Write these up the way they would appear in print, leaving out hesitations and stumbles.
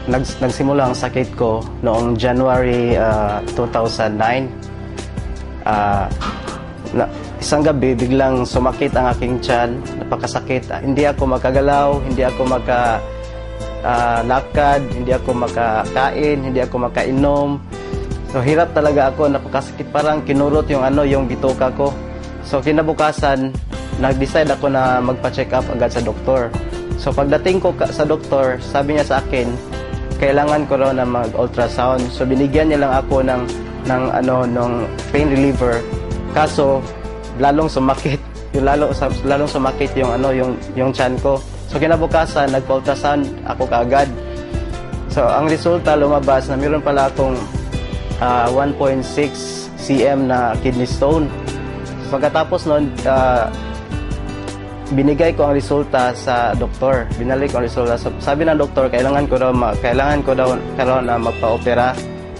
nagsimula ang sakit ko noong January 2009. Isang gabi, biglang sumakit ang aking tiyan, napakasakit. Hindi ako makagalaw, hindi ako lakad, hindi ako makakain, hindi ako makainom. So hirap talaga ako, napakasakit, parang kinurot yung bituka ko. So kinabukasan, nag-decide ako na magpa-check up agad sa doktor. So pagdating ko sa doktor, sabi niya sa akin, kailangan ko raw na mag-ultrasound. So binigyan niya lang ako ng pain reliever. Kaso lalong sumakit, lalong sumakit yung tiyan ko. So kinabukasan, nagpa-ultrasound ako kaagad. So ang resulta lumabas na meron pala akong 1.6 cm na kidney stone. Pagkatapos noon, binigay ko ang resulta sa doktor. Binalik ko ang resulta. So, sabi ng doktor, kailangan ko daw na magpa-opera.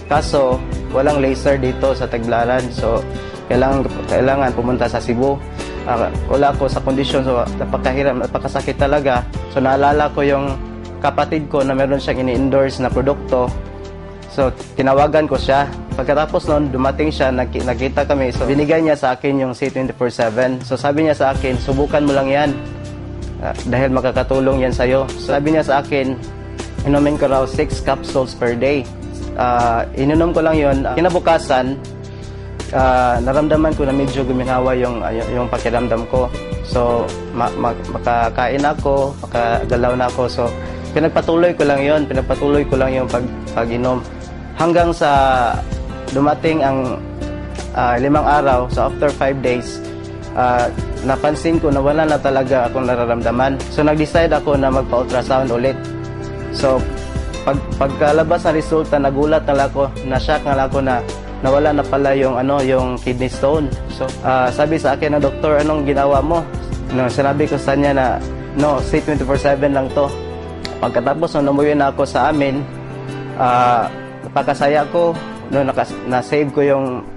Kaso walang laser dito sa Tagbilaran. So kailangan pumunta sa Cebu. Wala ko sa kondisyon, so napakahirap, napakasakit talaga. So naalala ko yung kapatid ko na meron siyang ini-endorse na produkto. So tinawagan ko siya. Pagkatapos noon, dumating siya, nakita kami. So binigay niya sa akin yung C24/7. So sabi niya sa akin, subukan mo lang yan. Dahil makakatulong yan sa'yo. So sabi niya sa akin, inumin ko raw 6 capsules per day. Ininom ko lang yun. Kinabukasan, naramdaman ko na medyo guminawa yung pakiramdam ko. So makakain ako, makagalaw na ako. So pinagpatuloy ko lang yung pag-inom hanggang sa dumating ang 5 araw. So after 5 days, napansin ko na wala na talaga akong nararamdaman. So nag-decide ako na magpa-ultrasound ulit. So pagkalabas ng resulta, nagulat na lang ako, na-shock na lang ako na nawala na pala yung kidney stone. So sabi sa akin ng doktor, anong ginawa mo? Sinabi ko sa niya na C24/7 lang to. Pagkatapos umuwi na ako sa amin, napakasaya ko. Na-save ko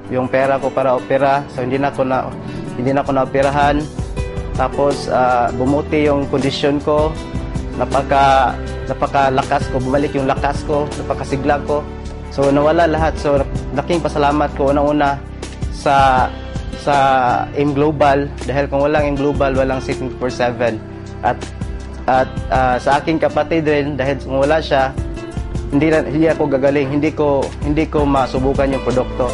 yung pera ko para opera. So hindi na ako na operahan. Tapos bumuti yung kondisyon ko. Napakalakas ko, bumalik yung lakas ko, napakasigla ko. So nawala lahat. So laking pasalamat ko unang-una sa AIM Global, dahil kung walang AIM Global, walang C24/7. At sa aking kapatid rin, dahil kung wala siya, hindi ako gagaling, hindi ko masubukan yung produkto.